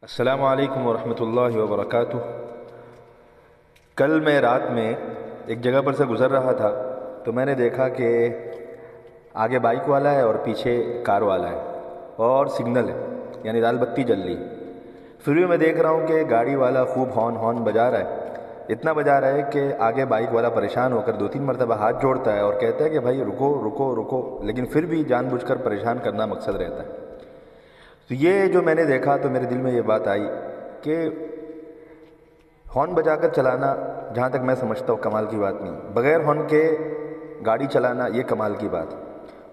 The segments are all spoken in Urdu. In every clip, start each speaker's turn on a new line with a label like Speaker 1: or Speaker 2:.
Speaker 1: السلام علیکم ورحمۃ اللہ وبرکاتہ۔ کل میں رات میں ایک جگہ پر سے گزر رہا تھا تو میں نے دیکھا کہ آگے بائک والا ہے اور پیچھے کار والا ہے اور سگنل ہے، یعنی لال بتی جل رہی۔ پھر بھی میں دیکھ رہا ہوں کہ گاڑی والا خوب ہارن بجا رہا ہے، اتنا بجا رہا ہے کہ آگے بائک والا پریشان ہو کر 2-3 مرتبہ ہاتھ جوڑتا ہے اور کہتا ہے کہ بھائی رکو رکو رکو، لیکن پھر بھی جان بوجھ کر پریشان کرنا مقصد رہتا ہے۔ تو یہ جو میں نے دیکھا تو میرے دل میں یہ بات آئی کہ ہارن بجا کر چلانا جہاں تک میں سمجھتا ہوں کمال کی بات نہیں، بغیر ہارن کے گاڑی چلانا یہ کمال کی بات ہے۔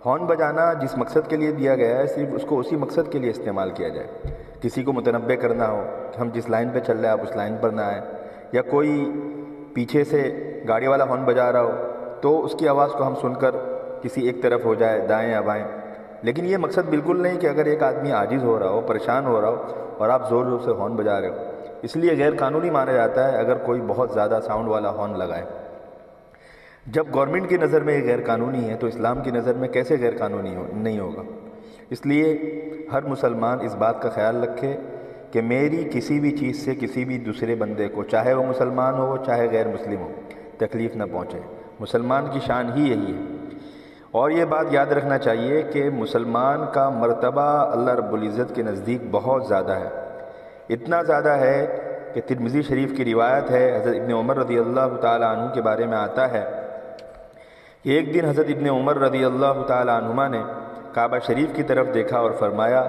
Speaker 1: ہارن بجانا جس مقصد کے لیے دیا گیا ہے صرف اس کو اسی مقصد کے لیے استعمال کیا جائے۔ کسی کو متنبع کرنا ہو کہ ہم جس لائن پہ چل رہے ہیں آپ اس لائن پر نہ آئیں، یا کوئی پیچھے سے گاڑی والا ہارن بجا رہا ہو تو اس کی آواز کو ہم سن کر کسی ایک طرف ہو جائے، دائیں یا بائیں۔ لیکن یہ مقصد بالکل نہیں کہ اگر ایک آدمی عاجز ہو رہا ہو، پریشان ہو رہا ہو اور آپ زور زور سے ہارن بجا رہے ہو، اس لیے غیر قانونی مانا جاتا ہے اگر کوئی بہت زیادہ ساؤنڈ والا ہارن لگائے۔ جب گورنمنٹ کی نظر میں یہ غیر قانونی ہے تو اسلام کی نظر میں کیسے غیر قانونی نہیں ہوگا؟ اس لیے ہر مسلمان اس بات کا خیال رکھے کہ میری کسی بھی چیز سے کسی بھی دوسرے بندے کو، چاہے وہ مسلمان ہو چاہے غیر مسلم ہو، تکلیف نہ پہنچے۔ مسلمان کی شان ہی یہی ہے۔ اور یہ بات یاد رکھنا چاہیے کہ مسلمان کا مرتبہ اللہ رب العزت کے نزدیک بہت زیادہ ہے، اتنا زیادہ ہے کہ ترمذی شریف کی روایت ہے، حضرت ابن عمر رضی اللہ تعالیٰ عنہ کے بارے میں آتا ہے کہ ایک دن حضرت ابن عمر رضی اللہ تعالیٰ عنہما نے کعبہ شریف کی طرف دیکھا اور فرمایا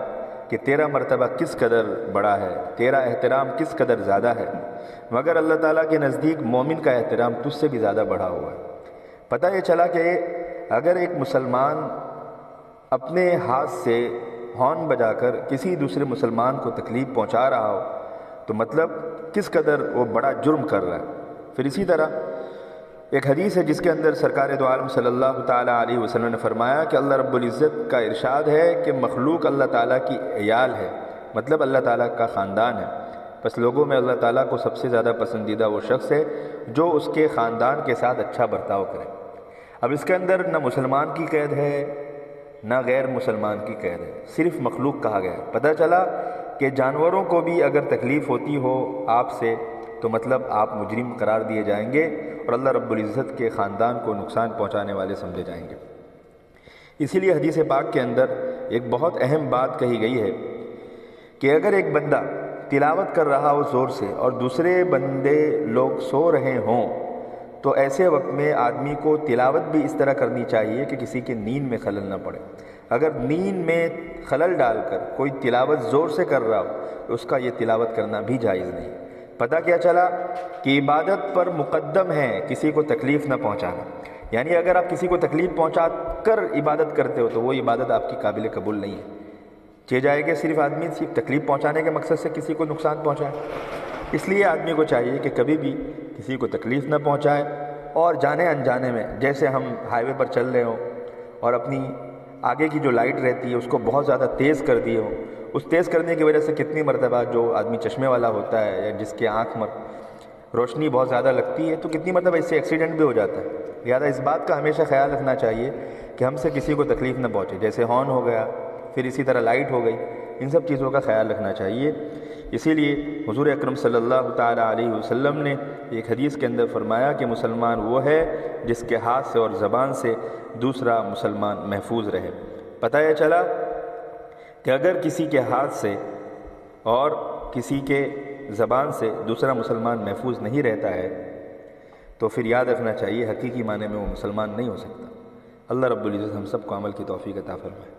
Speaker 1: کہ تیرا مرتبہ کس قدر بڑا ہے، تیرا احترام کس قدر زیادہ ہے، مگر اللہ تعالیٰ کے نزدیک مومن کا احترام تجھ سے بھی زیادہ بڑھا ہوا ہے۔ پتہ یہ چلا کہ اگر ایک مسلمان اپنے ہاتھ سے ہارن بجا کر کسی دوسرے مسلمان کو تکلیف پہنچا رہا ہو تو مطلب کس قدر وہ بڑا جرم کر رہا ہے۔ پھر اسی طرح ایک حدیث ہے جس کے اندر سرکار دو عالم صلی اللہ تعالیٰ علیہ وسلم نے فرمایا کہ اللہ رب العزت کا ارشاد ہے کہ مخلوق اللہ تعالیٰ کی عیال ہے، مطلب اللہ تعالیٰ کا خاندان ہے، بس لوگوں میں اللہ تعالیٰ کو سب سے زیادہ پسندیدہ وہ شخص ہے جو اس کے خاندان کے ساتھ اچھا برتاؤ کرے۔ اب اس کے اندر نہ مسلمان کی قید ہے نہ غیر مسلمان کی قید ہے، صرف مخلوق کہا گیا ہے۔ پتہ چلا کہ جانوروں کو بھی اگر تکلیف ہوتی ہو آپ سے تو مطلب آپ مجرم قرار دیے جائیں گے اور اللہ رب العزت کے خاندان کو نقصان پہنچانے والے سمجھے جائیں گے۔ اسی لیے حدیث پاک کے اندر ایک بہت اہم بات کہی گئی ہے کہ اگر ایک بندہ تلاوت کر رہا ہو زور سے اور دوسرے بندے لوگ سو رہے ہوں تو ایسے وقت میں آدمی کو تلاوت بھی اس طرح کرنی چاہیے کہ کسی کے نیند میں خلل نہ پڑے۔ اگر نیند میں خلل ڈال کر کوئی تلاوت زور سے کر رہا ہو تو اس کا یہ تلاوت کرنا بھی جائز نہیں۔ پتہ کیا چلا کہ عبادت پر مقدم ہے کسی کو تکلیف نہ پہنچانا، یعنی اگر آپ کسی کو تکلیف پہنچا کر عبادت کرتے ہو تو وہ عبادت آپ کی قابل قبول نہیں ہے۔ چہ جائے کہ صرف آدمی صرف تکلیف پہنچانے کے مقصد سے کسی کو نقصان پہنچائے۔ اس لیے آدمی کو چاہیے کہ کبھی بھی کسی کو تکلیف نہ پہنچائے، اور جانے انجانے میں جیسے ہم ہائی وے پر چل رہے ہوں اور اپنی آگے کی جو لائٹ رہتی ہے اس کو بہت زیادہ تیز کر دیے ہو، اس تیز کرنے کی وجہ سے کتنی مرتبہ جو آدمی چشمے والا ہوتا ہے یا جس کے آنکھ میں روشنی بہت زیادہ لگتی ہے تو کتنی مرتبہ اس سے ایکسیڈنٹ بھی ہو جاتا ہے۔ لہٰذا اس بات کا ہمیشہ خیال رکھنا چاہیے کہ ہم سے کسی کو تکلیف نہ پہنچے، جیسے ہارن ہو گیا، پھر اسی طرح لائٹ ہو گئی، ان سب چیزوں کا خیال رکھنا چاہیے۔ اسی لیے حضور اکرم صلی اللہ تعالیٰ علیہ وسلم نے ایک حدیث کے اندر فرمایا کہ مسلمان وہ ہے جس کے ہاتھ سے اور زبان سے دوسرا مسلمان محفوظ رہے۔ پتہ یہ چلا کہ اگر کسی کے ہاتھ سے اور کسی کے زبان سے دوسرا مسلمان محفوظ نہیں رہتا ہے تو پھر یاد رکھنا چاہیے حقیقی معنی میں وہ مسلمان نہیں ہو سکتا۔ اللہ رب العزت ہم سب کو عمل کی توفیق عطا فرمائے۔